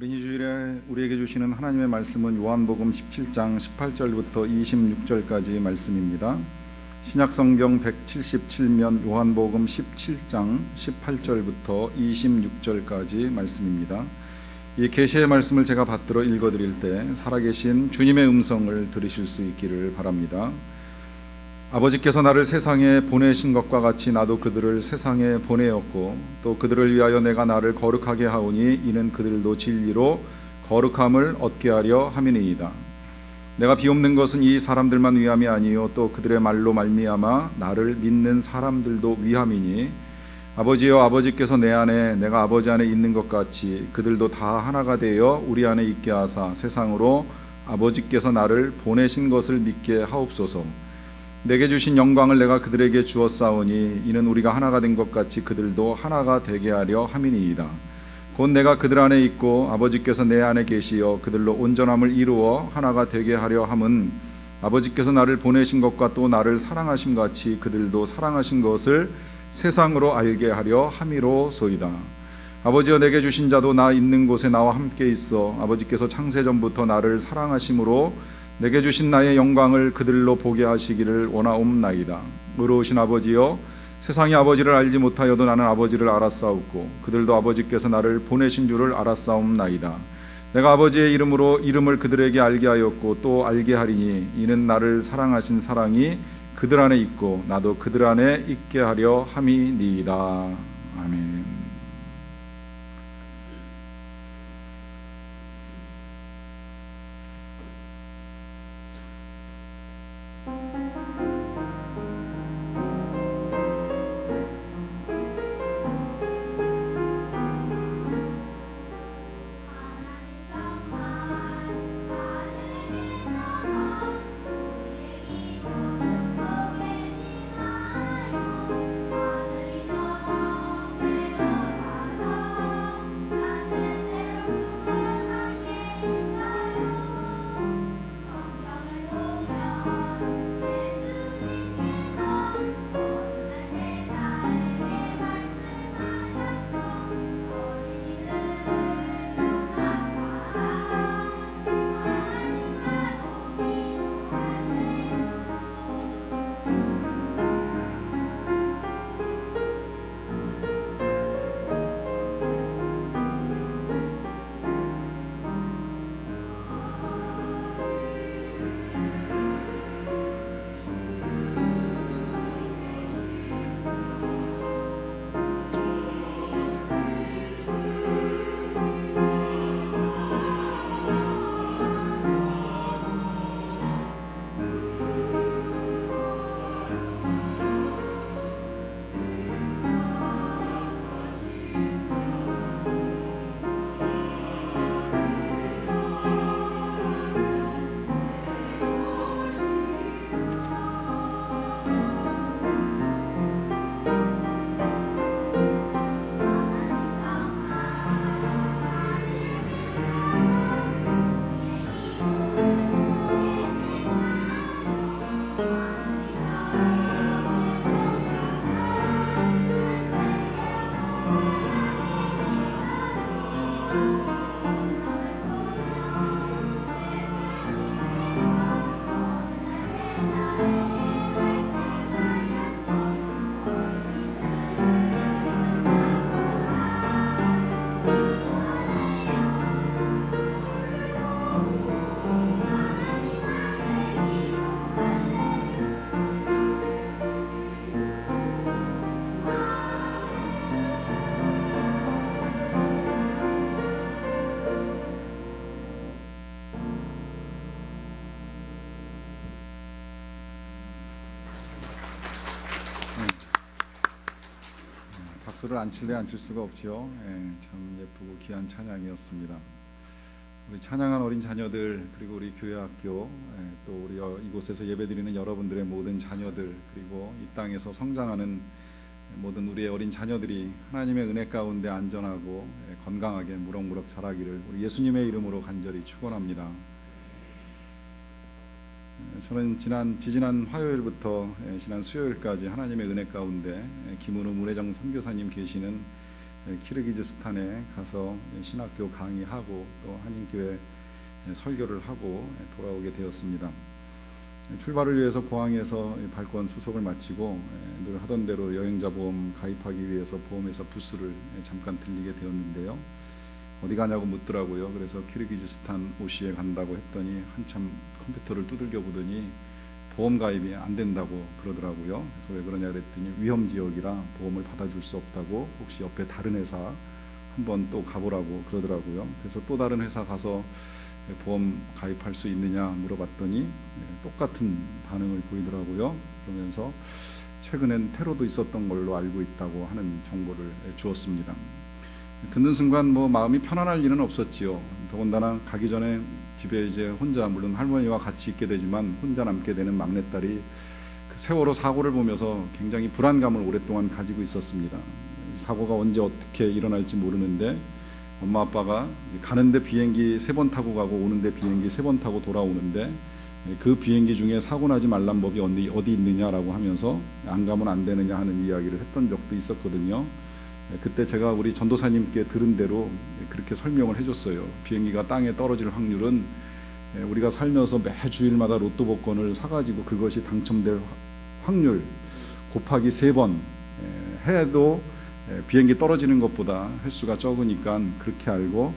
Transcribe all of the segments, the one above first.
어린이 주일에 우리에게 주시는 하나님의 말씀은 요한복음 17장 18절부터 26절까지 말씀입니다. 신약성경 177면 요한복음 17장 18절부터 26절까지 말씀입니다. 이 계시의 말씀을 제가 받들어 읽어드릴 때 살아계신 주님의 음성을 들으실 수 있기를 바랍니다. 아버지께서 나를 세상에 보내신 것과 같이 나도 그들을 세상에 보내었고 또 그들을 위하여 내가 나를 거룩하게 하오니 이는 그들도 진리로 거룩함을 얻게 하려 함이니이다. 내가 비옵는 것은 이 사람들만 위함이 아니요 또 그들의 말로 말미암아 나를 믿는 사람들도 위함이니 아버지여 아버지께서 내 안에 내가 아버지 안에 있는 것 같이 그들도 다 하나가 되어 우리 안에 있게 하사 세상으로 아버지께서 나를 보내신 것을 믿게 하옵소서. 내게 주신 영광을 내가 그들에게 주었사오니 이는 우리가 하나가 된 것 같이 그들도 하나가 되게 하려 함이니이다. 곧 내가 그들 안에 있고 아버지께서 내 안에 계시어 그들로 온전함을 이루어 하나가 되게 하려 함은 아버지께서 나를 보내신 것과 또 나를 사랑하신 같이 그들도 사랑하신 것을 세상으로 알게 하려 함이로소이다. 아버지여 내게 주신 자도 나 있는 곳에 나와 함께 있어 아버지께서 창세전부터 나를 사랑하심으로 내게 주신 나의 영광을 그들로 보게 하시기를 원하옵나이다. 의로우신 아버지여 세상이 아버지를 알지 못하여도 나는 아버지를 알았사옵고 그들도 아버지께서 나를 보내신 줄을 알았사옵나이다. 내가 아버지의 이름으로 이름을 그들에게 알게 하였고 또 알게 하리니 이는 나를 사랑하신 사랑이 그들 안에 있고 나도 그들 안에 있게 하려 함이니이다. 아멘. 박수를 안 칠래 안 칠 수가 없죠. 참 예쁘고 귀한 찬양이었습니다. 우리 찬양한 어린 자녀들 그리고 우리 교회 학교 또 우리 이곳에서 예배드리는 여러분들의 모든 자녀들 그리고 이 땅에서 성장하는 모든 우리의 어린 자녀들이 하나님의 은혜 가운데 안전하고 건강하게 무럭무럭 자라기를 우리 예수님의 이름으로 간절히 축원합니다. 저는 지지난 화요일부터 지난 수요일까지 하나님의 은혜 가운데 김은우 문혜정 선교사님 계시는 키르기즈스탄에 가서 신학교 강의하고 또 한인교회 설교를 하고 돌아오게 되었습니다. 출발을 위해서 공항에서 발권 수속을 마치고 늘 하던 대로 여행자 보험 가입하기 위해서 보험회사 부스를 잠깐 들리게 되었는데요. 어디 가냐고 묻더라고요. 그래서 키르기즈스탄 오시에 간다고 했더니 한참 컴퓨터를 두들겨 보더니 보험 가입이 안 된다고 그러더라고요. 그래서 왜 그러냐 그랬더니 위험 지역이라 보험을 받아줄 수 없다고, 혹시 옆에 다른 회사 한번 또 가보라고 그러더라고요. 그래서 또 다른 회사 가서 보험 가입할 수 있느냐 물어봤더니 똑같은 반응을 보이더라고요. 그러면서 최근엔 테러도 있었던 걸로 알고 있다고 하는 정보를 주었습니다. 듣는 순간 마음이 편안할 리는 없었지요. 더군다나 가기 전에 집에 이제 혼자, 물론 할머니와 같이 있게 되지만 혼자 남게 되는 막내딸이 그 세월호 사고를 보면서 굉장히 불안감을 오랫동안 가지고 있었습니다. 사고가 언제 어떻게 일어날지 모르는데 엄마 아빠가 가는데 비행기 3번 타고 가고 오는데 비행기 3번 타고 돌아오는데 그 비행기 중에 사고 나지 말란 법이 어디 있느냐라고 하면서 안 가면 안 되느냐 하는 이야기를 했던 적도 있었거든요. 그때 제가 우리 전도사님께 들은 대로 그렇게 설명을 해줬어요. 비행기가 땅에 떨어질 확률은 우리가 살면서 매 주일마다 로또 복권을 사가지고 그것이 당첨될 확률 곱하기 3번 해도 비행기 떨어지는 것보다 횟수가 적으니까 그렇게 알고,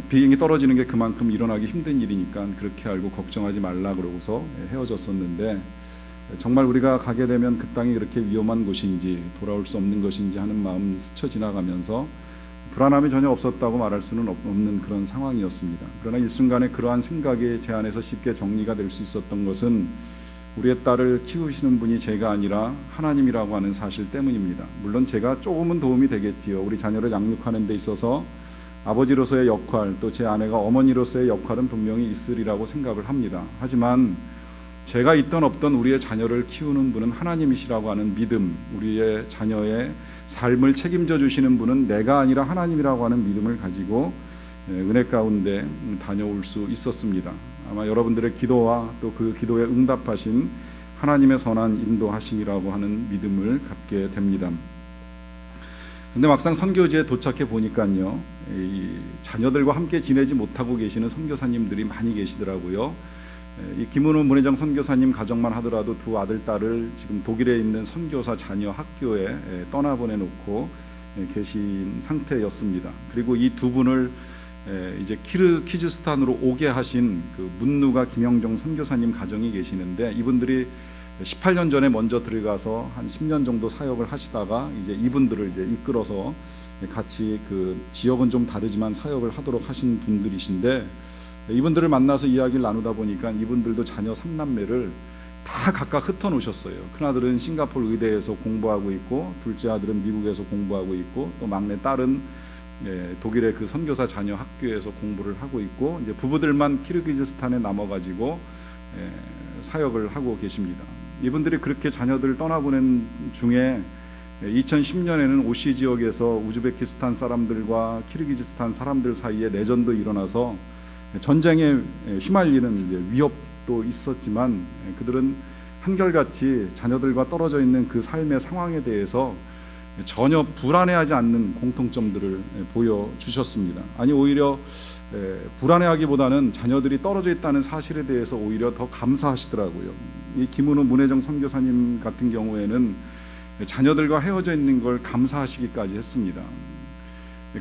비행기 떨어지는 게 그만큼 일어나기 힘든 일이니까 그렇게 알고 걱정하지 말라 그러고서 헤어졌었는데, 정말 우리가 가게 되면 그 땅이 그렇게 위험한 곳인지 돌아올 수 없는 것인지 하는 마음 스쳐 지나가면서 불안함이 전혀 없었다고 말할 수는 없는 그런 상황이었습니다. 그러나 일순간에 그러한 생각이 제 안에서 쉽게 정리가 될 수 있었던 것은 우리의 딸을 키우시는 분이 제가 아니라 하나님이라고 하는 사실 때문입니다. 물론 제가 조금은 도움이 되겠지요. 우리 자녀를 양육하는 데 있어서 아버지로서의 역할, 또 제 아내가 어머니로서의 역할은 분명히 있으리라고 생각을 합니다. 하지만 제가 있던 없던 우리의 자녀를 키우는 분은 하나님이시라고 하는 믿음, 우리의 자녀의 삶을 책임져 주시는 분은 내가 아니라 하나님이라고 하는 믿음을 가지고 은혜 가운데 다녀올 수 있었습니다. 아마 여러분들의 기도와 또 그 기도에 응답하신 하나님의 선한 인도하심이라고 하는 믿음을 갖게 됩니다. 근데 막상 선교지에 도착해 보니까요, 이 자녀들과 함께 지내지 못하고 계시는 선교사님들이 많이 계시더라고요. 이 김은우 문혜정 선교사님 가정만 하더라도 2 아들, 딸을 지금 독일에 있는 선교사 자녀 학교에 떠나보내놓고 계신 상태였습니다. 그리고 이 2분을 이제 키르기즈스탄으로 오게 하신 그 문누가 김영정 선교사님 가정이 계시는데, 이분들이 18년 전에 먼저 들어가서 한 10년 정도 사역을 하시다가 이제 이분들을 이제 이끌어서 같이 그 지역은 좀 다르지만 사역을 하도록 하신 분들이신데, 이분들을 만나서 이야기를 나누다 보니까 이분들도 자녀 3남매를 다 각각 흩어놓으셨어요. 큰아들은 싱가포르 의대에서 공부하고 있고, 둘째 아들은 미국에서 공부하고 있고, 또 막내 딸은 독일의 그 선교사 자녀 학교에서 공부를 하고 있고, 이제 부부들만 키르기즈스탄에 남아가지고 사역을 하고 계십니다. 이분들이 그렇게 자녀들을 떠나보낸 중에 2010년에는 오시 지역에서 우즈베키스탄 사람들과 키르기즈스탄 사람들 사이에 내전도 일어나서 전쟁에 휘말리는 이제 위협도 있었지만, 그들은 한결같이 자녀들과 떨어져 있는 그 삶의 상황에 대해서 전혀 불안해하지 않는 공통점들을 보여주셨습니다. 아니, 오히려 불안해하기보다는 자녀들이 떨어져 있다는 사실에 대해서 오히려 더 감사하시더라고요. 이 김은우 문혜정 선교사님 같은 경우에는 자녀들과 헤어져 있는 걸 감사하시기까지 했습니다.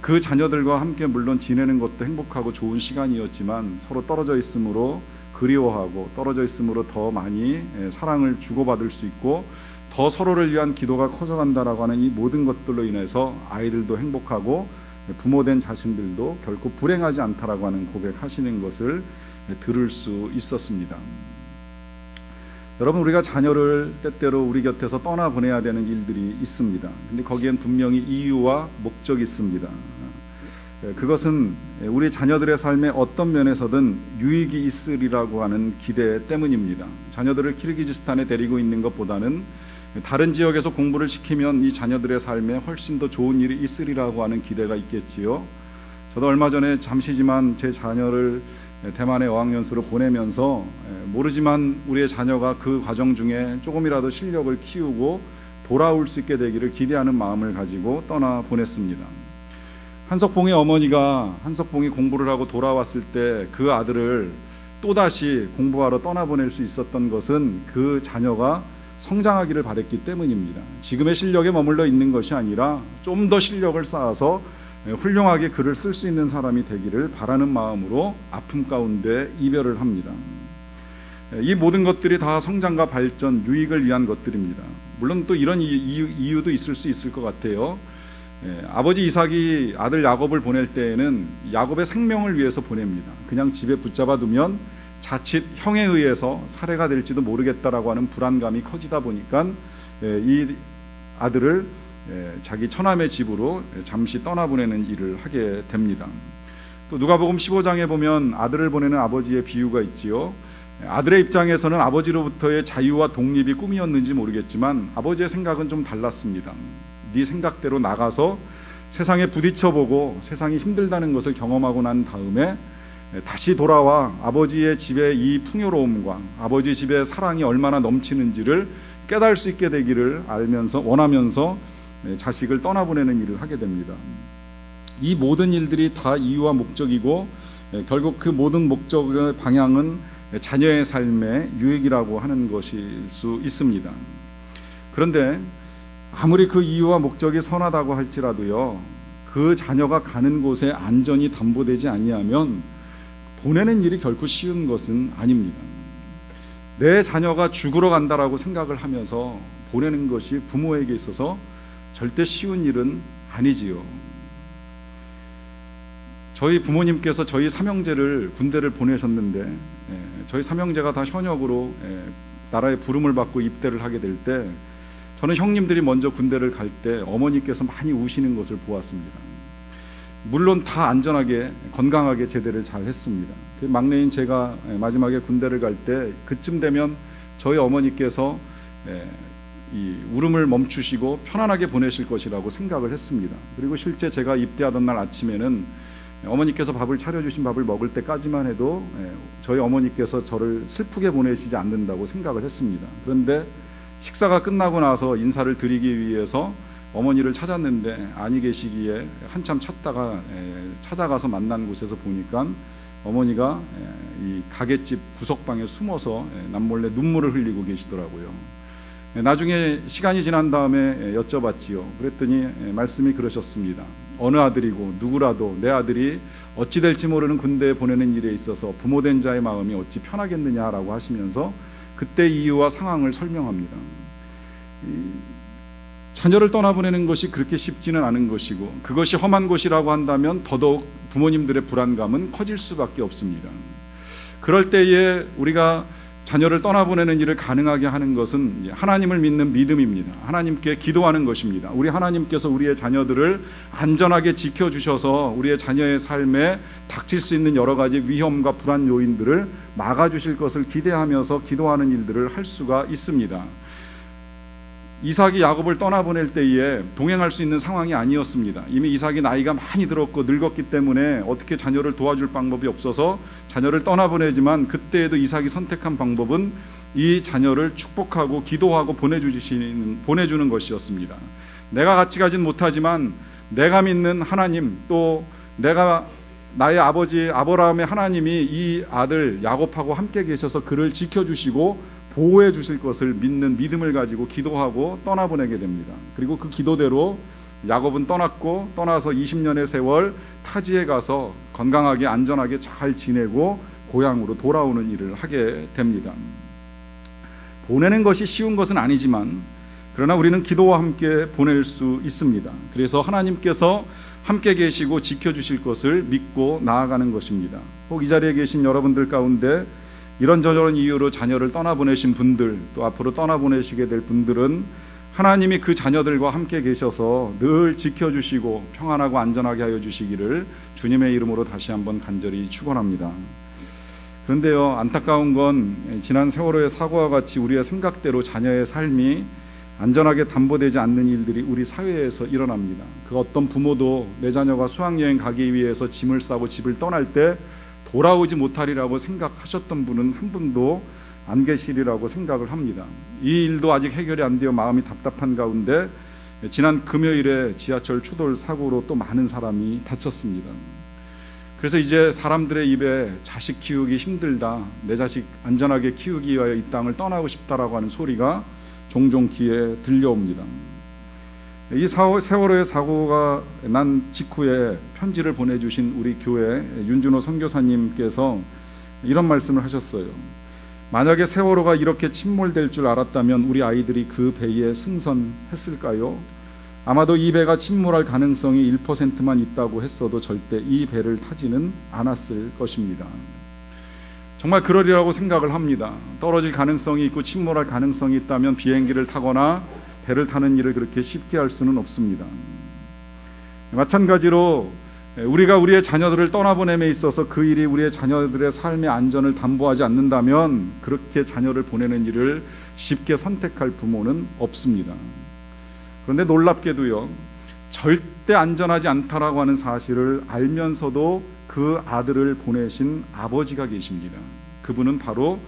그 자녀들과 함께 물론 지내는 것도 행복하고 좋은 시간이었지만, 서로 떨어져 있으므로 그리워하고 떨어져 있으므로 더 많이 사랑을 주고받을 수 있고 더 서로를 위한 기도가 커져간다라고 하는 이 모든 것들로 인해서 아이들도 행복하고 부모된 자신들도 결코 불행하지 않다라고 하는 고백하시는 것을 들을 수 있었습니다. 여러분, 우리가 자녀를 때때로 우리 곁에서 떠나보내야 되는 일들이 있습니다. 근데 거기엔 분명히 이유와 목적이 있습니다. 그것은 우리 자녀들의 삶에 어떤 면에서든 유익이 있으리라고 하는 기대 때문입니다. 자녀들을 키르기즈스탄에 데리고 있는 것보다는 다른 지역에서 공부를 시키면 이 자녀들의 삶에 훨씬 더 좋은 일이 있으리라고 하는 기대가 있겠지요. 저도 얼마 전에 잠시지만 제 자녀를 대만의 어학연수로 보내면서 모르지만 우리의 자녀가 그 과정 중에 조금이라도 실력을 키우고 돌아올 수 있게 되기를 기대하는 마음을 가지고 떠나보냈습니다. 한석봉의 어머니가 한석봉이 공부를 하고 돌아왔을 때 그 아들을 또다시 공부하러 떠나보낼 수 있었던 것은 그 자녀가 성장하기를 바랬기 때문입니다. 지금의 실력에 머물러 있는 것이 아니라 좀 더 실력을 쌓아서 훌륭하게 글을 쓸 수 있는 사람이 되기를 바라는 마음으로 아픔 가운데 이별을 합니다. 이 모든 것들이 다 성장과 발전, 유익을 위한 것들입니다. 물론 또 이런 이유도 있을 수 있을 것 같아요. 아버지 이삭이 아들 야곱을 보낼 때에는 야곱의 생명을 위해서 보냅니다. 그냥 집에 붙잡아 두면 자칫 형에 의해서 살해가 될지도 모르겠다라고 하는 불안감이 커지다 보니까 이 아들을 자기 처남의 집으로 잠시 떠나보내는 일을 하게 됩니다. 또 누가복음 15장에 보면 아들을 보내는 아버지의 비유가 있지요. 아들의 입장에서는 아버지로부터의 자유와 독립이 꿈이었는지 모르겠지만 아버지의 생각은 좀 달랐습니다. 네 생각대로 나가서 세상에 부딪혀보고 세상이 힘들다는 것을 경험하고 난 다음에 다시 돌아와 아버지의 집의 이 풍요로움과 아버지 집의 사랑이 얼마나 넘치는지를 깨달을 수 있게 되기를 원하면서 자식을 떠나보내는 일을 하게 됩니다. 이 모든 일들이 다 이유와 목적이고 결국 그 모든 목적의 방향은 자녀의 삶의 유익이라고 하는 것일 수 있습니다. 그런데 아무리 그 이유와 목적이 선하다고 할지라도요, 그 자녀가 가는 곳에 안전이 담보되지 아니하면 보내는 일이 결코 쉬운 것은 아닙니다. 내 자녀가 죽으러 간다라고 생각을 하면서 보내는 것이 부모에게 있어서 절대 쉬운 일은 아니지요. 저희 부모님께서 저희 삼형제를 군대를 보내셨는데 저희 삼형제가 다 현역으로 나라의 부름을 받고 입대를 하게 될 때 저는 형님들이 먼저 군대를 갈 때 어머니께서 많이 우시는 것을 보았습니다. 물론 다 안전하게 건강하게 제대를 잘 했습니다. 막내인 제가 마지막에 군대를 갈 때 그쯤 되면 저희 어머니께서 이 울음을 멈추시고 편안하게 보내실 것이라고 생각을 했습니다. 그리고 실제 제가 입대하던 날 아침에는 어머니께서 밥을 차려주신 밥을 먹을 때까지만 해도 저희 어머니께서 저를 슬프게 보내시지 않는다고 생각을 했습니다. 그런데 식사가 끝나고 나서 인사를 드리기 위해서 어머니를 찾았는데 아니 계시기에 한참 찾다가 찾아가서 만난 곳에서 보니까 어머니가 이 가게집 구석방에 숨어서 남몰래 눈물을 흘리고 계시더라고요. 나중에 시간이 지난 다음에 여쭤봤지요. 그랬더니 말씀이 그러셨습니다. 어느 아들이고 누구라도 내 아들이 어찌 될지 모르는 군대에 보내는 일에 있어서 부모된 자의 마음이 어찌 편하겠느냐라고 하시면서 그때 이유와 상황을 설명합니다. 자녀를 떠나보내는 것이 그렇게 쉽지는 않은 것이고 그것이 험한 것이라고 한다면 더더욱 부모님들의 불안감은 커질 수밖에 없습니다. 그럴 때에 우리가 자녀를 떠나보내는 일을 가능하게 하는 것은 하나님을 믿는 믿음입니다. 하나님께 기도하는 것입니다. 우리 하나님께서 우리의 자녀들을 안전하게 지켜주셔서 우리의 자녀의 삶에 닥칠 수 있는 여러 가지 위험과 불안 요인들을 막아주실 것을 기대하면서 기도하는 일들을 할 수가 있습니다. 이삭이 야곱을 떠나보낼 때에 동행할 수 있는 상황이 아니었습니다. 이미 이삭이 나이가 많이 들었고 늙었기 때문에 어떻게 자녀를 도와줄 방법이 없어서 자녀를 떠나보내지만 그때에도 이삭이 선택한 방법은 이 자녀를 축복하고 기도하고 보내주는 것이었습니다. 내가 같이 가진 못하지만 내가 믿는 하나님, 또 내가 나의 아버지 아브라함의 하나님이 이 아들 야곱하고 함께 계셔서 그를 지켜주시고 보호해 주실 것을 믿는 믿음을 가지고 기도하고 떠나보내게 됩니다. 그리고 그 기도대로 야곱은 떠나서 20년의 세월 타지에 가서 건강하게 안전하게 잘 지내고 고향으로 돌아오는 일을 하게 됩니다. 보내는 것이 쉬운 것은 아니지만 그러나 우리는 기도와 함께 보낼 수 있습니다. 그래서 하나님께서 함께 계시고 지켜주실 것을 믿고 나아가는 것입니다. 혹 이 자리에 계신 여러분들 가운데 이런저런 이유로 자녀를 떠나보내신 분들, 또 앞으로 떠나보내시게 될 분들은 하나님이 그 자녀들과 함께 계셔서 늘 지켜주시고 평안하고 안전하게 하여 주시기를 주님의 이름으로 다시 한번 간절히 축원합니다. 그런데요, 안타까운 건 지난 세월호의 사고와 같이 우리의 생각대로 자녀의 삶이 안전하게 담보되지 않는 일들이 우리 사회에서 일어납니다. 그 어떤 부모도 내 자녀가 수학여행 가기 위해서 짐을 싸고 집을 떠날 때 돌아오지 못하리라고 생각하셨던 분은 한 분도 안 계시리라고 생각을 합니다. 이 일도 아직 해결이 안 되어 마음이 답답한 가운데 지난 금요일에 지하철 추돌 사고로 또 많은 사람이 다쳤습니다. 그래서 이제 사람들의 입에 자식 키우기 힘들다, 내 자식 안전하게 키우기 위하여 이 땅을 떠나고 싶다라고 하는 소리가 종종 귀에 들려옵니다. 이 세월호의 사고가 난 직후에 편지를 보내주신 우리 교회 윤준호 선교사님께서 이런 말씀을 하셨어요. 만약에 세월호가 이렇게 침몰될 줄 알았다면 우리 아이들이 그 배에 승선했을까요? 아마도 이 배가 침몰할 가능성이 1%만 있다고 했어도 절대 이 배를 타지는 않았을 것입니다. 정말 그러리라고 생각을 합니다. 떨어질 가능성이 있고 침몰할 가능성이 있다면 비행기를 타거나 배를 타는 일을 그렇게 쉽게 할 수는 없습니다. 마찬가지로 우리가 우리의 자녀들을 떠나보냄에 있어서 그 일이 우리의 자녀들의 삶의 안전을 담보하지 않는다면 그렇게 자녀를 보내는 일을 쉽게 선택할 부모는 없습니다. 그런데 놀랍게도요, 절대 안전하지 않다라고 하는 사실을 알면서도 그 아들을 보내신 아버지가 계십니다. 그분은 바로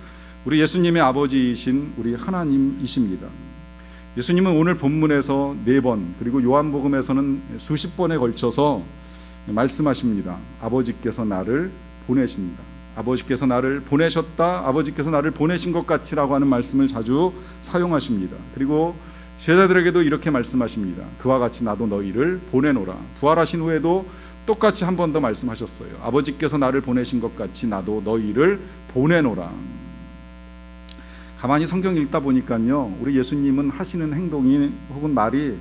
우리 예수님의 아버지이신 우리 하나님이십니다. 예수님은 오늘 본문에서 4번, 그리고 요한복음에서는 수십 번에 걸쳐서 말씀하십니다. 아버지께서 나를 보내십니다. 아버지께서 나를 보내셨다, 아버지께서 나를 보내신 것 같이라고 하는 말씀을 자주 사용하십니다. 그리고 제자들에게도 이렇게 말씀하십니다. 그와 같이 나도 너희를 보내노라. 부활하신 후에도 똑같이 한 번 더 말씀하셨어요. 아버지께서 나를 보내신 것 같이 나도 너희를 보내노라. 가만히 성경 읽다 보니까요, 우리 예수님은 하시는 행동이 혹은 말이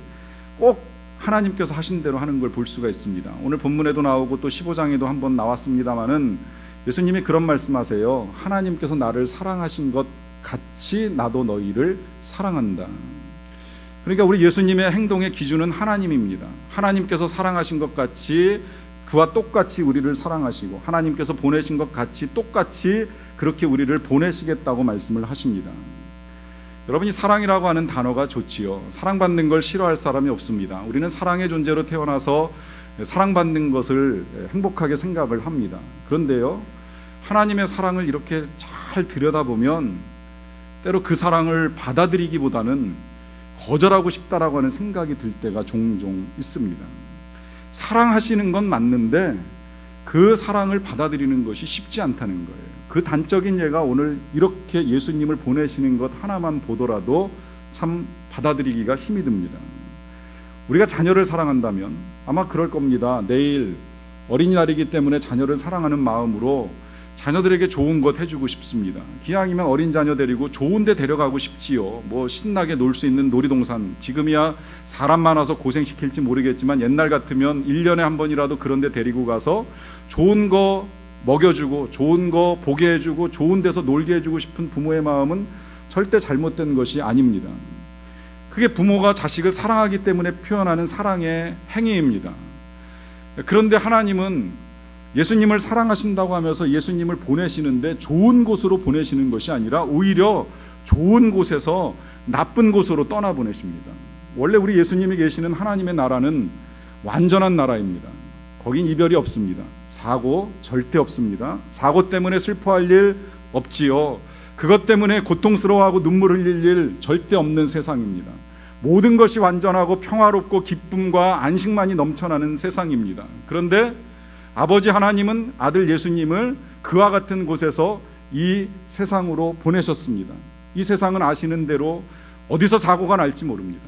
꼭 하나님께서 하신 대로 하는 걸 볼 수가 있습니다. 오늘 본문에도 나오고 또 15장에도 한번 나왔습니다마는 예수님이 그런 말씀하세요. 하나님께서 나를 사랑하신 것 같이 나도 너희를 사랑한다. 그러니까 우리 예수님의 행동의 기준은 하나님입니다. 하나님께서 사랑하신 것 같이 그와 똑같이 우리를 사랑하시고 하나님께서 보내신 것 같이 똑같이 그렇게 우리를 보내시겠다고 말씀을 하십니다. 여러분이 사랑이라고 하는 단어가 좋지요. 사랑받는 걸 싫어할 사람이 없습니다. 우리는 사랑의 존재로 태어나서 사랑받는 것을 행복하게 생각을 합니다. 그런데요, 하나님의 사랑을 이렇게 잘 들여다보면 때로 그 사랑을 받아들이기보다는 거절하고 싶다라고 하는 생각이 들 때가 종종 있습니다. 사랑하시는 건 맞는데 그 사랑을 받아들이는 것이 쉽지 않다는 거예요. 그 단적인 예가 오늘 이렇게 예수님을 보내시는 것 하나만 보더라도 참 받아들이기가 힘이 듭니다. 우리가 자녀를 사랑한다면 아마 그럴 겁니다. 내일 어린이날이기 때문에 자녀를 사랑하는 마음으로 자녀들에게 좋은 것 해주고 싶습니다. 기왕이면 어린 자녀 데리고 좋은 데 데려가고 싶지요. 뭐 신나게 놀 수 있는 놀이동산, 지금이야 사람 많아서 고생시킬지 모르겠지만 옛날 같으면 1년에 한 번이라도 그런 데 데리고 가서 좋은 거 먹여주고 좋은 거 보게 해주고 좋은 데서 놀게 해주고 싶은 부모의 마음은 절대 잘못된 것이 아닙니다. 그게 부모가 자식을 사랑하기 때문에 표현하는 사랑의 행위입니다. 그런데 하나님은 예수님을 사랑하신다고 하면서 예수님을 보내시는데 좋은 곳으로 보내시는 것이 아니라 오히려 좋은 곳에서 나쁜 곳으로 떠나보내십니다. 원래 우리 예수님이 계시는 하나님의 나라는 완전한 나라입니다. 거긴 이별이 없습니다. 사고 절대 없습니다. 사고 때문에 슬퍼할 일 없지요. 그것 때문에 고통스러워하고 눈물 흘릴 일 절대 없는 세상입니다. 모든 것이 완전하고 평화롭고 기쁨과 안식만이 넘쳐나는 세상입니다. 그런데 아버지 하나님은 아들 예수님을 그와 같은 곳에서 이 세상으로 보내셨습니다. 이 세상은 아시는 대로 어디서 사고가 날지 모릅니다.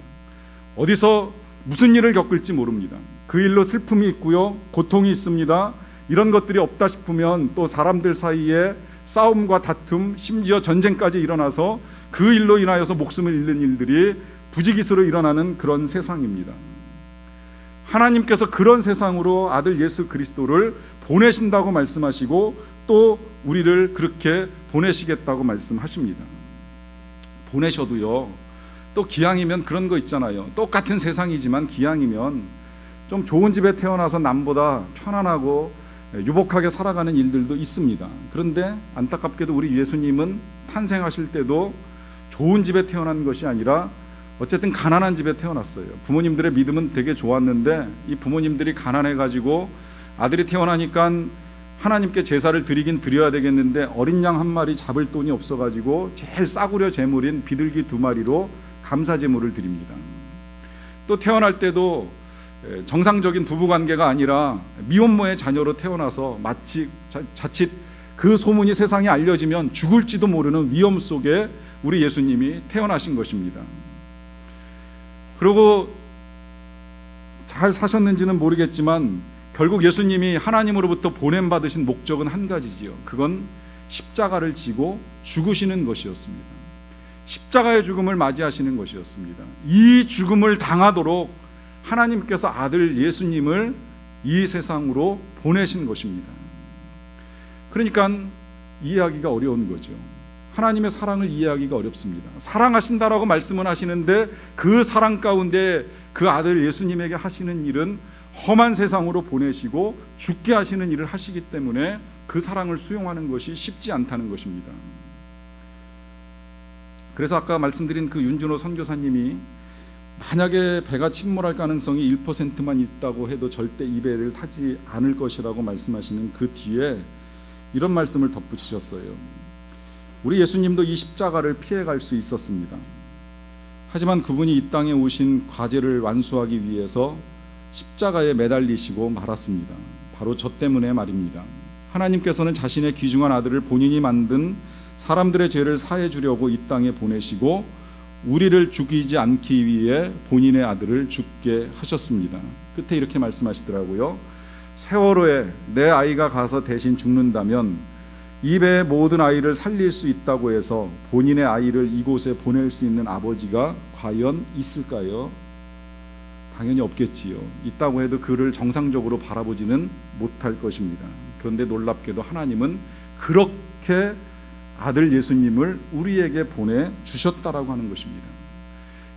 어디서 무슨 일을 겪을지 모릅니다. 그 일로 슬픔이 있고요, 고통이 있습니다. 이런 것들이 없다 싶으면 또 사람들 사이에 싸움과 다툼, 심지어 전쟁까지 일어나서 그 일로 인하여서 목숨을 잃는 일들이 부지기수로 일어나는 그런 세상입니다. 하나님께서 그런 세상으로 아들 예수 그리스도를 보내신다고 말씀하시고 또 우리를 그렇게 보내시겠다고 말씀하십니다. 보내셔도요, 또 기왕이면 그런 거 있잖아요. 똑같은 세상이지만 기왕이면 좀 좋은 집에 태어나서 남보다 편안하고 유복하게 살아가는 일들도 있습니다. 그런데 안타깝게도 우리 예수님은 탄생하실 때도 좋은 집에 태어난 것이 아니라 어쨌든 가난한 집에 태어났어요. 부모님들의 믿음은 되게 좋았는데 이 부모님들이 가난해가지고 아들이 태어나니까 하나님께 제사를 드리긴 드려야 되겠는데 어린 양 한 마리 잡을 돈이 없어가지고 제일 싸구려 제물인 비둘기 2마리로 감사 제물을 드립니다. 또 태어날 때도 정상적인 부부관계가 아니라 미혼모의 자녀로 태어나서 마치 자칫 그 소문이 세상에 알려지면 죽을지도 모르는 위험 속에 우리 예수님이 태어나신 것입니다. 그리고 잘 사셨는지는 모르겠지만 결국 예수님이 하나님으로부터 보냄받으신 목적은 한 가지지요. 그건 십자가를 지고 죽으시는 것이었습니다. 십자가의 죽음을 맞이하시는 것이었습니다. 이 죽음을 당하도록 하나님께서 아들 예수님을 이 세상으로 보내신 것입니다. 그러니까 이해하기가 어려운 거죠. 하나님의 사랑을 이해하기가 어렵습니다. 사랑하신다라고 말씀은 하시는데 그 사랑 가운데 그 아들 예수님에게 하시는 일은 험한 세상으로 보내시고 죽게 하시는 일을 하시기 때문에 그 사랑을 수용하는 것이 쉽지 않다는 것입니다. 그래서 아까 말씀드린 그 윤준호 선교사님이 만약에 배가 침몰할 가능성이 1%만 있다고 해도 절대 이 배를 타지 않을 것이라고 말씀하시는 그 뒤에 이런 말씀을 덧붙이셨어요. 우리 예수님도 이 십자가를 피해갈 수 있었습니다. 하지만 그분이 이 땅에 오신 과제를 완수하기 위해서 십자가에 매달리시고 말았습니다. 바로 저 때문에 말입니다. 하나님께서는 자신의 귀중한 아들을 본인이 만든 사람들의 죄를 사해 주려고 이 땅에 보내시고 우리를 죽이지 않기 위해 본인의 아들을 죽게 하셨습니다. 끝에 이렇게 말씀하시더라고요. 세월호에 내 아이가 가서 대신 죽는다면 이 배의 모든 아이를 살릴 수 있다고 해서 본인의 아이를 이곳에 보낼 수 있는 아버지가 과연 있을까요? 당연히 없겠지요. 있다고 해도 그를 정상적으로 바라보지는 못할 것입니다. 그런데 놀랍게도 하나님은 그렇게 아들 예수님을 우리에게 보내주셨다라고 하는 것입니다.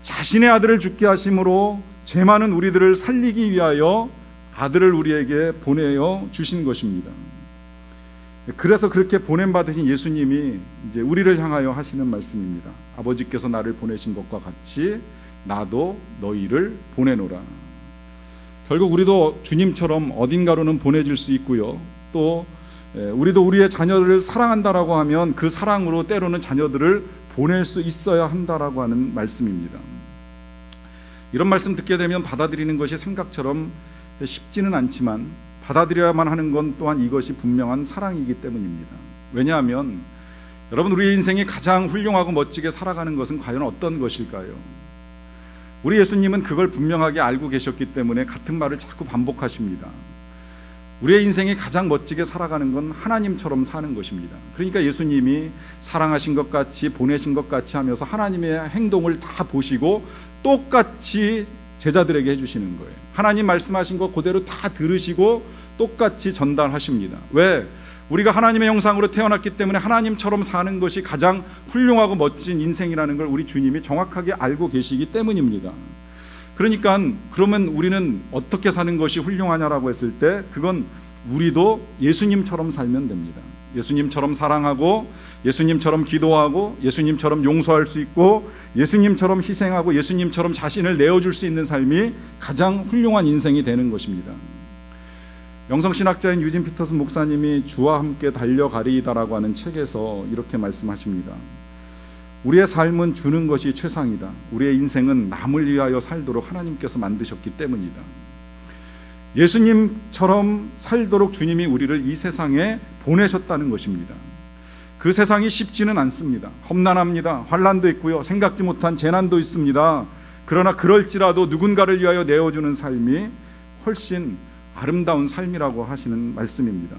자신의 아들을 죽게 하심으로 죄 많은 우리들을 살리기 위하여 아들을 우리에게 보내어 주신 것입니다. 그래서 그렇게 보냄받으신 예수님이 이제 우리를 향하여 하시는 말씀입니다. 아버지께서 나를 보내신 것과 같이 나도 너희를 보내노라. 결국 우리도 주님처럼 어딘가로는 보내질 수 있고요. 또 우리도 우리의 자녀들을 사랑한다라고 하면 그 사랑으로 때로는 자녀들을 보낼 수 있어야 한다라고 하는 말씀입니다. 이런 말씀 듣게 되면 받아들이는 것이 생각처럼 쉽지는 않지만 받아들여야만 하는 건 또한 이것이 분명한 사랑이기 때문입니다. 왜냐하면 여러분, 우리의 인생이 가장 훌륭하고 멋지게 살아가는 것은 과연 어떤 것일까요? 우리 예수님은 그걸 분명하게 알고 계셨기 때문에 같은 말을 자꾸 반복하십니다. 우리의 인생이 가장 멋지게 살아가는 건 하나님처럼 사는 것입니다. 그러니까 예수님이 사랑하신 것 같이 보내신 것 같이 하면서 하나님의 행동을 다 보시고 똑같이 제자들에게 해주시는 거예요. 하나님 말씀하신 것 그대로 다 들으시고 똑같이 전달하십니다. 왜? 우리가 하나님의 형상으로 태어났기 때문에 하나님처럼 사는 것이 가장 훌륭하고 멋진 인생이라는 걸 우리 주님이 정확하게 알고 계시기 때문입니다. 그러니까 그러면 우리는 어떻게 사는 것이 훌륭하냐라고 했을 때 그건 우리도 예수님처럼 살면 됩니다. 예수님처럼 사랑하고 예수님처럼 기도하고 예수님처럼 용서할 수 있고 예수님처럼 희생하고 예수님처럼 자신을 내어줄 수 있는 삶이 가장 훌륭한 인생이 되는 것입니다. 영성신학자인 유진 피터슨 목사님이 주와 함께 달려가리이다라고 하는 책에서 이렇게 말씀하십니다. 우리의 삶은 주는 것이 최상이다. 우리의 인생은 남을 위하여 살도록 하나님께서 만드셨기 때문이다. 예수님처럼 살도록 주님이 우리를 이 세상에 보내셨다는 것입니다. 그 세상이 쉽지는 않습니다. 험난합니다. 환난도 있고요. 생각지 못한 재난도 있습니다. 그러나 그럴지라도 누군가를 위하여 내어주는 삶이 훨씬 아름다운 삶이라고 하시는 말씀입니다.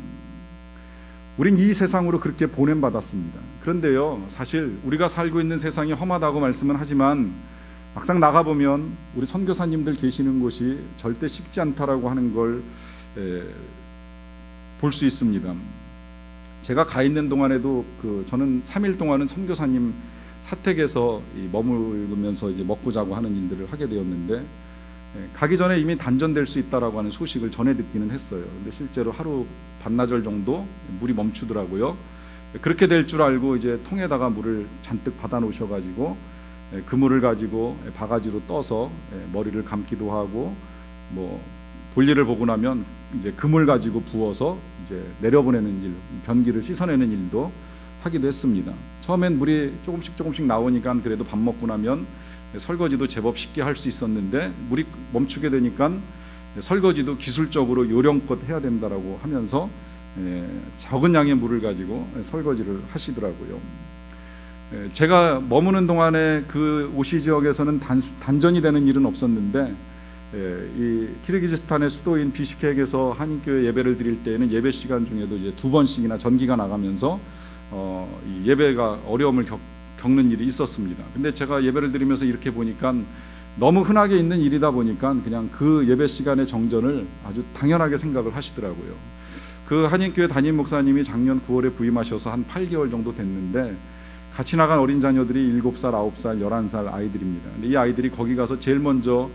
우린 이 세상으로 그렇게 보냄받았습니다. 그런데요, 사실 우리가 살고 있는 세상이 험하다고 말씀은 하지만 막상 나가보면 우리 선교사님들 계시는 곳이 절대 쉽지 않다라고 하는 걸 볼 수 있습니다. 제가 가 있는 동안에도 저는 3일 동안은 선교사님 사택에서 머물면서 이제 먹고 자고 하는 일들을 하게 되었는데 가기 전에 이미 단전될 수 있다라고 하는 소식을 전해 듣기는 했어요. 근데 실제로 하루 반나절 정도 물이 멈추더라고요. 그렇게 될 줄 알고 이제 통에다가 물을 잔뜩 받아 놓으셔가지고 그 물을 가지고 바가지로 떠서 머리를 감기도 하고 볼일을 보고 나면 이제 그 물 가지고 부어서 이제 내려보내는 일, 변기를 씻어내는 일도 하기도 했습니다. 처음엔 물이 조금씩 나오니까 그래도 밥 먹고 나면 설거지도 제법 쉽게 할 수 있었는데 물이 멈추게 되니까 설거지도 기술적으로 요령껏 해야 된다라고 하면서 적은 양의 물을 가지고 설거지를 하시더라고요. 제가 머무는 동안에 그 오시 지역에서는 단전이 되는 일은 없었는데 이 키르기즈스탄의 수도인 비시케크에서 한인교회 예배를 드릴 때에는 예배 시간 중에도 이제 2번씩이나 전기가 나가면서 이 예배가 어려움을 겪는 일이 있었습니다. 근데 제가 예배를 드리면서 이렇게 보니까 너무 흔하게 있는 일이다 보니까 그냥 그 예배 시간의 정전을 아주 당연하게 생각을 하시더라고요. 그 한인교회 담임 목사님이 작년 9월에 부임하셔서 한 8개월 정도 됐는데 같이 나간 어린 자녀들이 7살, 9살, 11살 아이들입니다. 근데 이 아이들이 거기 가서 제일 먼저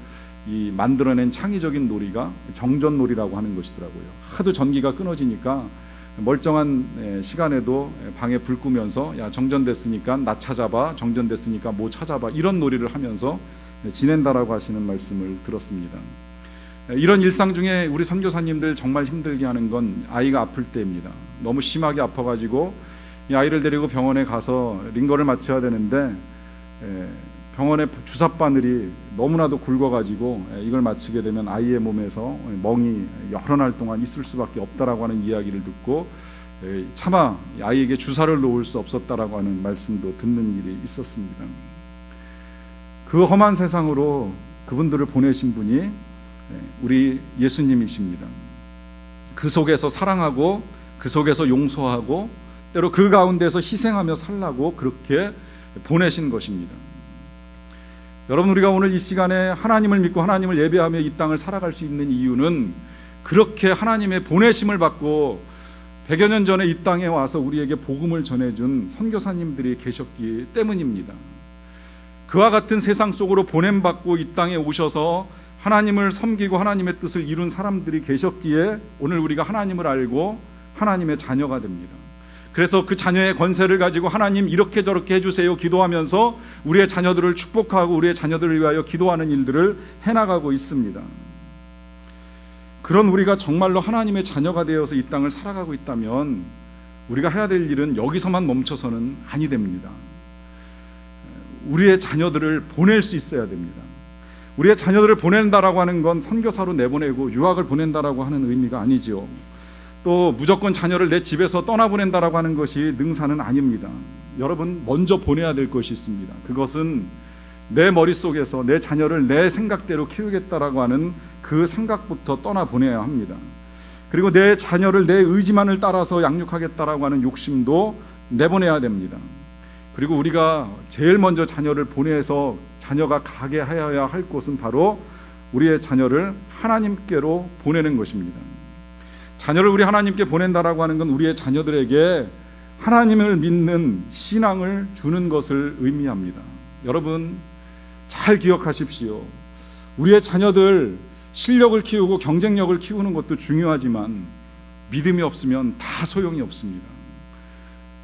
이 만들어낸 창의적인 놀이가 정전놀이라고 하는 것이더라고요. 하도 전기가 끊어지니까 멀쩡한 시간에도 방에 불 끄면서 야 정전됐으니까 나 찾아봐, 정전됐으니까 뭐 찾아봐, 이런 놀이를 하면서 지낸다라고 하시는 말씀을 들었습니다. 이런 일상 중에 우리 선교사님들 정말 힘들게 하는 건 아이가 아플 때입니다. 너무 심하게 아파가지고 이 아이를 데리고 병원에 가서 링거를 맞춰야 되는데 병원의 주사바늘이 너무나도 굵어가지고 이걸 맞추게 되면 아이의 몸에서 멍이 여러 날 동안 있을 수밖에 없다라고 하는 이야기를 듣고 차마 아이에게 주사를 놓을 수 없었다라고 하는 말씀도 듣는 일이 있었습니다. 그 험한 세상으로 그분들을 보내신 분이 우리 예수님이십니다. 그 속에서 사랑하고 그 속에서 용서하고 때로 그 가운데서 희생하며 살라고 그렇게 보내신 것입니다. 여러분, 우리가 오늘 이 시간에 하나님을 믿고 하나님을 예배하며 이 땅을 살아갈 수 있는 이유는 그렇게 하나님의 보내심을 받고 100여 년 전에 이 땅에 와서 우리에게 복음을 전해준 선교사님들이 계셨기 때문입니다. 그와 같은 세상 속으로 보냄받고 이 땅에 오셔서 하나님을 섬기고 하나님의 뜻을 이룬 사람들이 계셨기에 오늘 우리가 하나님을 알고 하나님의 자녀가 됩니다. 그래서 그 자녀의 권세를 가지고 하나님 이렇게 저렇게 해주세요 기도하면서 우리의 자녀들을 축복하고 우리의 자녀들을 위하여 기도하는 일들을 해나가고 있습니다. 그런 우리가 정말로 하나님의 자녀가 되어서 이 땅을 살아가고 있다면 우리가 해야 될 일은 여기서만 멈춰서는 아니 됩니다. 우리의 자녀들을 보낼 수 있어야 됩니다. 우리의 자녀들을 보낸다라고 하는 건 선교사로 내보내고 유학을 보낸다라고 하는 의미가 아니지요. 또 무조건 자녀를 내 집에서 떠나보낸다라고 하는 것이 능사는 아닙니다. 여러분, 먼저 보내야 될 것이 있습니다. 그것은 내 머릿속에서 내 자녀를 내 생각대로 키우겠다라고 하는 그 생각부터 떠나보내야 합니다. 그리고 내 자녀를 내 의지만을 따라서 양육하겠다라고 하는 욕심도 내보내야 됩니다. 그리고 우리가 제일 먼저 자녀를 보내서 자녀가 가게 하여야 할 곳은 바로 우리의 자녀를 하나님께로 보내는 것입니다. 자녀를 우리 하나님께 보낸다라고 하는 건 우리의 자녀들에게 하나님을 믿는 신앙을 주는 것을 의미합니다. 여러분, 잘 기억하십시오. 우리의 자녀들 실력을 키우고 경쟁력을 키우는 것도 중요하지만 믿음이 없으면 다 소용이 없습니다.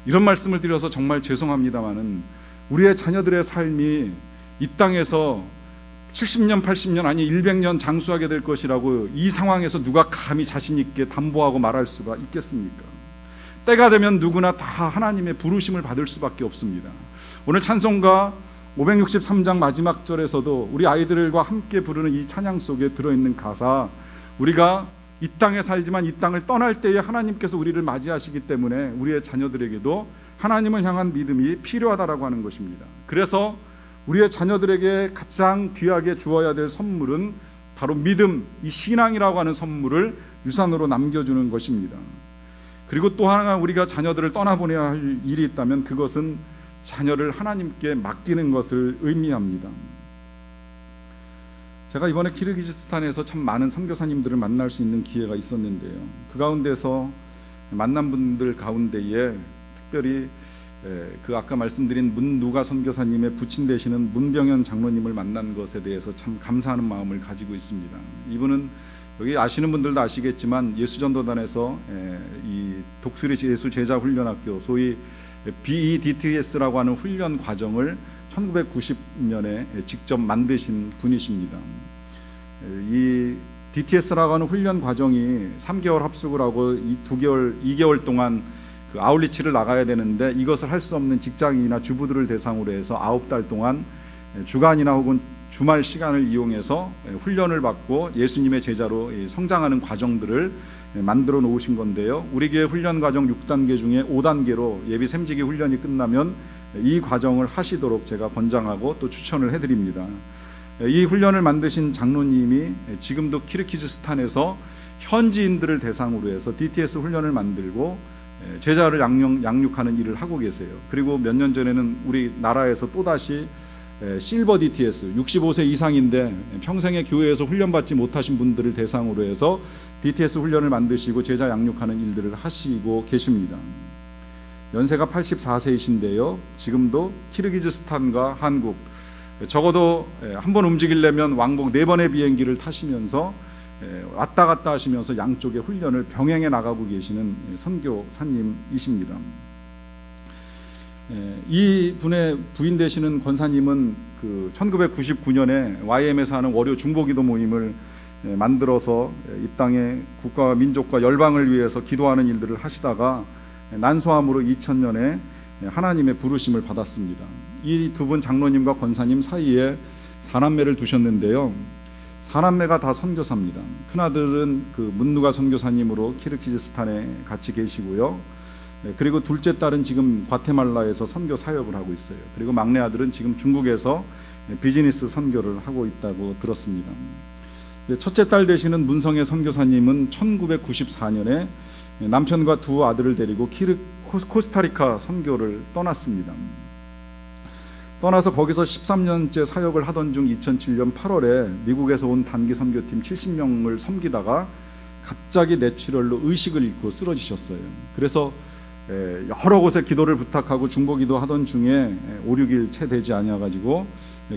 이런 말씀을 드려서 정말 죄송합니다마는 우리의 자녀들의 삶이 이 땅에서 70년, 80년 아니 100년 장수하게 될 것이라고 이 상황에서 누가 감히 자신 있게 담보하고 말할 수가 있겠습니까? 때가 되면 누구나 다 하나님의 부르심을 받을 수밖에 없습니다. 오늘 찬송가 563장 마지막 절에서도 우리 아이들과 함께 부르는 이 찬양 속에 들어있는 가사, 우리가 이 땅에 살지만 이 땅을 떠날 때에 하나님께서 우리를 맞이하시기 때문에 우리의 자녀들에게도 하나님을 향한 믿음이 필요하다라고 하는 것입니다. 그래서 우리의 자녀들에게 가장 귀하게 주어야 될 선물은 바로 믿음, 이 신앙이라고 하는 선물을 유산으로 남겨주는 것입니다. 그리고 또 하나 우리가 자녀들을 떠나보내야 할 일이 있다면 그것은 자녀를 하나님께 맡기는 것을 의미합니다. 제가 이번에 키르기즈스탄에서 참 많은 선교사님들을 만날 수 있는 기회가 있었는데요. 그 가운데서 만난 분들 가운데에 특별히 그 아까 말씀드린 문누가 선교사님의 부친 되시는 문병현 장로님을 만난 것에 대해서 참 감사하는 마음을 가지고 있습니다. 이분은 여기 아시는 분들도 아시겠지만 예수전도단에서 이 독수리 예수제자훈련학교 소위 BEDTS라고 하는 훈련 과정을 1990년에 직접 만드신 분이십니다. 이 DTS라고 하는 훈련 과정이 3개월 합숙을 하고 2개월 동안 그 아울리치를 나가야 되는데 이것을 할 수 없는 직장인이나 주부들을 대상으로 해서 9달 동안 주간이나 혹은 주말 시간을 이용해서 훈련을 받고 예수님의 제자로 성장하는 과정들을 만들어 놓으신 건데요. 우리 교회 훈련 과정 6단계 중에 5단계로 예비 샘지기 훈련이 끝나면 이 과정을 하시도록 제가 권장하고 또 추천을 해드립니다. 이 훈련을 만드신 장로님이 지금도 키르기즈스탄에서 현지인들을 대상으로 해서 DTS 훈련을 만들고 제자를 양육하는 일을 하고 계세요. 그리고 몇 년 전에는 우리 나라에서 또다시 실버 DTS 65세 이상인데 평생에 교회에서 훈련받지 못하신 분들을 대상으로 해서 DTS 훈련을 만드시고 제자 양육하는 일들을 하시고 계십니다. 연세가 84세이신데요. 지금도 키르기즈스탄과 한국 적어도 한번 움직이려면 왕복 4번의 비행기를 타시면서 왔다 갔다 하시면서 양쪽의 훈련을 병행해 나가고 계시는 선교사님이십니다. 이 분의 부인 되시는 권사님은 1999년에 YM에서 하는 월요 중보기도 모임을 만들어서 이 땅의 국가와 민족과 열방을 위해서 기도하는 일들을 하시다가 난소암으로 2000년에 하나님의 부르심을 받았습니다. 이 두 분 장로님과 권사님 사이에 사남매를 두셨는데요. 사남매가 다 선교사입니다. 큰아들은 문누가 선교사님으로 키르기즈스탄에 같이 계시고요. 그리고 둘째 딸은 지금 과테말라에서 선교 사역을 하고 있어요. 그리고 막내 아들은 지금 중국에서 비즈니스 선교를 하고 있다고 들었습니다. 첫째 딸 되시는 문성의 선교사님은 1994년에 남편과 두 아들을 데리고 코스타리카 선교를 떠났습니다. 떠나서 거기서 13년째 사역을 하던 중 2007년 8월에 미국에서 온 단기 선교팀 70명을 섬기다가 갑자기 뇌출혈로 의식을 잃고 쓰러지셨어요. 그래서 여러 곳에 기도를 부탁하고 중보기도 하던 중에 5, 6일 채 되지 아니어가지고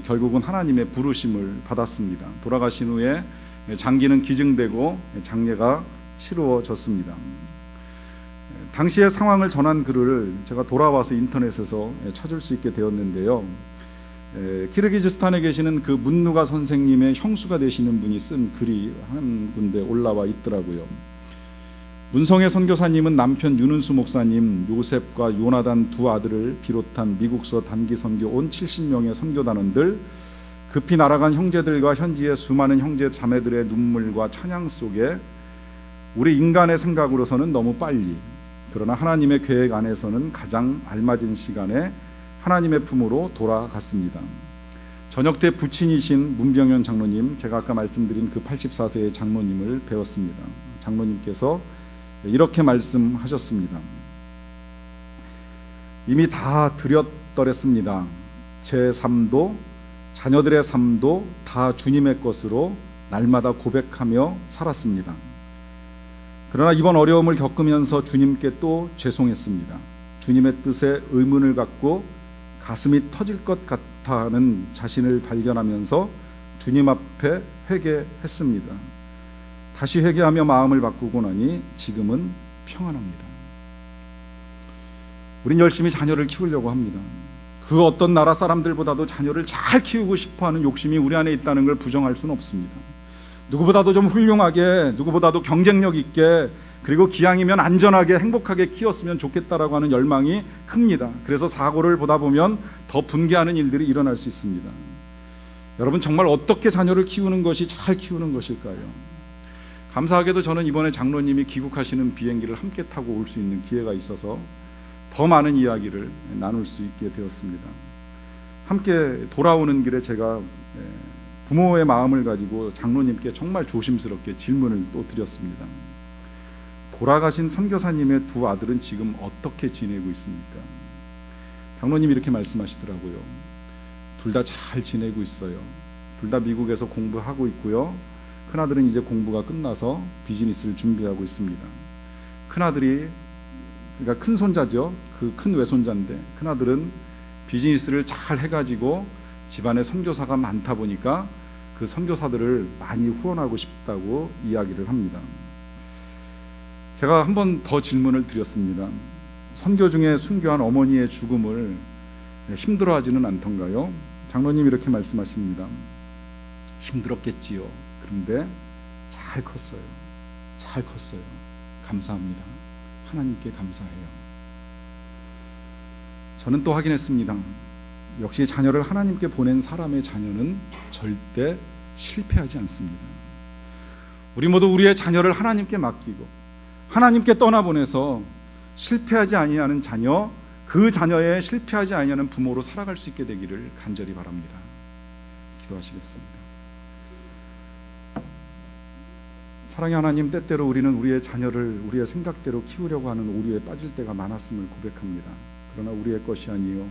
결국은 하나님의 부르심을 받았습니다. 돌아가신 후에 장기는 기증되고 장례가 치루어졌습니다. 당시의 상황을 전한 글을 제가 돌아와서 인터넷에서 찾을 수 있게 되었는데요. 키르기즈스탄에 계시는 문누가 선생님의 형수가 되시는 분이 쓴 글이 한 군데 올라와 있더라고요. 문성의 선교사님은 남편 윤은수 목사님, 요셉과 요나단 두 아들을 비롯한 미국서 단기 선교 온 70명의 선교단원들, 급히 날아간 형제들과 현지의 수많은 형제 자매들의 눈물과 찬양 속에 우리 인간의 생각으로서는 너무 빨리, 그러나 하나님의 계획 안에서는 가장 알맞은 시간에 하나님의 품으로 돌아갔습니다. 저녁 때 부친이신 문병현 장로님, 제가 아까 말씀드린 84세의 장로님을 배웠습니다. 장로님께서 이렇게 말씀하셨습니다. 이미 다 드렸더랬습니다. 제 삶도 자녀들의 삶도 다 주님의 것으로 날마다 고백하며 살았습니다. 그러나 이번 어려움을 겪으면서 주님께 또 죄송했습니다. 주님의 뜻에 의문을 갖고 가슴이 터질 것 같아하는 자신을 발견하면서 주님 앞에 회개했습니다. 다시 회개하며 마음을 바꾸고 나니 지금은 평안합니다. 우린 열심히 자녀를 키우려고 합니다. 그 어떤 나라 사람들보다도 자녀를 잘 키우고 싶어하는 욕심이 우리 안에 있다는 걸 부정할 수는 없습니다. 누구보다도 좀 훌륭하게, 누구보다도 경쟁력 있게, 그리고 기왕이면 안전하게 행복하게 키웠으면 좋겠다라고 하는 열망이 큽니다. 그래서 사고를 보다 보면 더 분개하는 일들이 일어날 수 있습니다. 여러분, 정말 어떻게 자녀를 키우는 것이 잘 키우는 것일까요? 감사하게도 저는 이번에 장로님이 귀국하시는 비행기를 함께 타고 올 수 있는 기회가 있어서 더 많은 이야기를 나눌 수 있게 되었습니다. 함께 돌아오는 길에 제가 부모의 마음을 가지고 장로님께 정말 조심스럽게 질문을 또 드렸습니다. 돌아가신 선교사님의 두 아들은 지금 어떻게 지내고 있습니까? 장로님이 이렇게 말씀하시더라고요. 둘 다 잘 지내고 있어요. 둘 다 미국에서 공부하고 있고요. 큰아들은 이제 공부가 끝나서 비즈니스를 준비하고 있습니다. 큰아들이, 그러니까 큰 손자죠. 그 큰 외손자인데 큰아들은 비즈니스를 잘 해가지고 집안에 선교사가 많다 보니까 그 선교사들을 많이 후원하고 싶다고 이야기를 합니다. 제가 한 번 더 질문을 드렸습니다. 선교 중에 순교한 어머니의 죽음을 힘들어하지는 않던가요? 장로님 이렇게 말씀하십니다. 힘들었겠지요. 그런데 잘 컸어요. 잘 컸어요. 감사합니다. 하나님께 감사해요. 저는 또 확인했습니다. 역시 자녀를 하나님께 보낸 사람의 자녀는 절대 실패하지 않습니다. 우리 모두 우리의 자녀를 하나님께 맡기고 하나님께 떠나보내서 실패하지 아니하는 자녀, 그 자녀의 실패하지 아니하는 부모로 살아갈 수 있게 되기를 간절히 바랍니다. 기도하시겠습니다. 사랑의 하나님, 때때로 우리는 우리의 자녀를 우리의 생각대로 키우려고 하는 오류에 빠질 때가 많았음을 고백합니다. 그러나 우리의 것이 아니요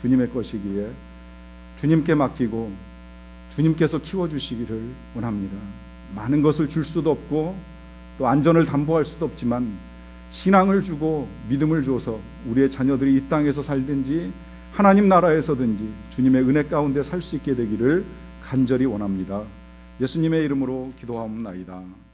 주님의 것이기에 주님께 맡기고 주님께서 키워주시기를 원합니다. 많은 것을 줄 수도 없고 또 안전을 담보할 수도 없지만 신앙을 주고 믿음을 줘서 우리의 자녀들이 이 땅에서 살든지 하나님 나라에서든지 주님의 은혜 가운데 살 수 있게 되기를 간절히 원합니다. 예수님의 이름으로 기도하옵나이다.